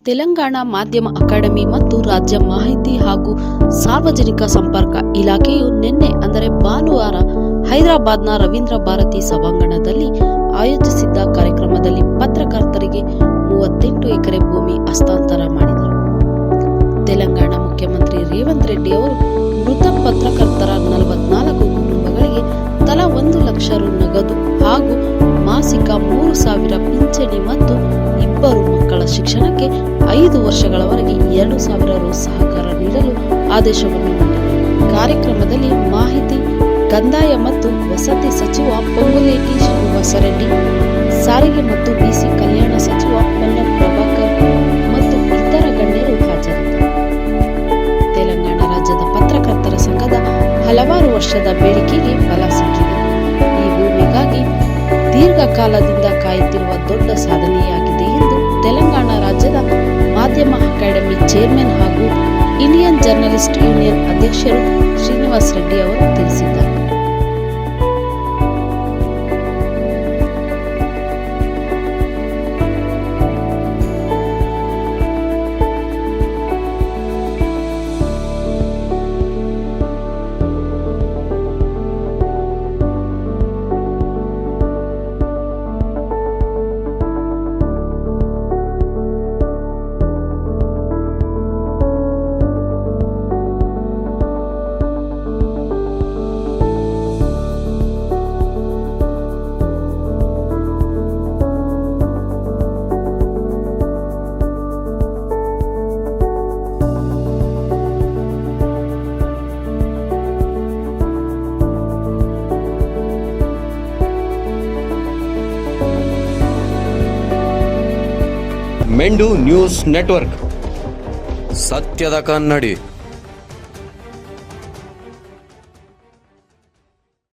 ತೆಲಂಗಾಣ ಮಾಧ್ಯಮ ಅಕಾಡೆಮಿ ಮತ್ತು ರಾಜ್ಯ ಮಾಹಿತಿ ಹಾಗೂ ಸಾರ್ವಜನಿಕ ಸಂಪರ್ಕ ಇಲಾಖೆಯು ನಿನ್ನೆ ಅಂದರೆ ಭಾನುವಾರ ಹೈದರಾಬಾದ್ನ ರವೀಂದ್ರ ಭಾರತಿ ಸಭಾಂಗಣದಲ್ಲಿ ಆಯೋಜಿಸಿದ್ದ ಕಾರ್ಯಕ್ರಮದಲ್ಲಿ ಪತ್ರಕರ್ತರಿಗೆ 38 ಎಕರೆ ಭೂಮಿ ಹಸ್ತಾಂತರ ಮಾಡಿದರು. ತೆಲಂಗಾಣ ಮುಖ್ಯಮಂತ್ರಿ ರೇವಂತ್ ರೆಡ್ಡಿ ಅವರು ಮೃತ ಪತ್ರಕರ್ತರ 44 ಕುಟುಂಬಗಳಿಗೆ ತಲಾ 1 ಲಕ್ಷ ರು ನಗದು ಹಾಗೂ ಮಾಸಿಕ 3,000 ಪಿಂಚಣಿ ಮತ್ತು 2 ಮಕ್ಕಳ ಶಿಕ್ಷಣಕ್ಕೆ 5 ವರ್ಷಗಳವರೆಗೆ 2,000 ರು ಸಹಕಾರ ನೀಡಲು ಆದೇಶವನ್ನು ನೀಡಿದರು. ಕಾರ್ಯಕ್ರಮದಲ್ಲಿ ಮಾಹಿತಿ, ಕಂದಾಯ ಮತ್ತು ವಸತಿ ಸಚಿವ ಪೊಂಗುಲೇಟಿ ಶ್ರೀನಿವಾಸ ರೆಡ್ಡಿ, ಸಾರಿಗೆ ಮತ್ತು ಬಿಸಿ ಕಲ್ಯಾಣ ಸಚಿವ ಪೊನ್ನಂ ಪ್ರಭಾಕರ್ ಮತ್ತು ಇತರ ಗಣ್ಯರು ಹಾಜರಿದ್ದರು. ತೆಲಂಗಾಣ ರಾಜ್ಯದ ಪತ್ರಕರ್ತರ ಸಂಘದ ಹಲವಾರು ವರ್ಷದ ಬೇಡಿಕೆಗೆ ಫಲ ಸಿಕ್ಕಿದೆ. ಈ ಭೂಮಿಗಾಗಿ ದೀರ್ಘಕಾಲದಿಂದ ಕಾಯುತ್ತಿರುವ ದೊಡ್ಡ ಸಾಧನೆಯಾಗಿದೆ ಎಂದು ತೆಲಂಗಾಣ ರಾಜ್ಯದ ಮಾಧ್ಯಮ ಅಕಾಡೆಮಿ ಚೇರ್ಮನ್ ಹಾಗೂ ಇಂಡಿಯನ್ ಜರ್ನಲಿಸ್ಟ್ ಯೂನಿಯನ್ ಅಧ್ಯಕ್ಷರು ಶ್ರೀನಿವಾಸ ರೆಡ್ಡಿ ಅವರು ತಿಳಿಸಿದ್ದಾರೆ. ಮೆಂಡು ನ್ಯೂಸ್ ನೆಟ್ವರ್ಕ್, ಸತ್ಯದ ಕನ್ನಡಿ.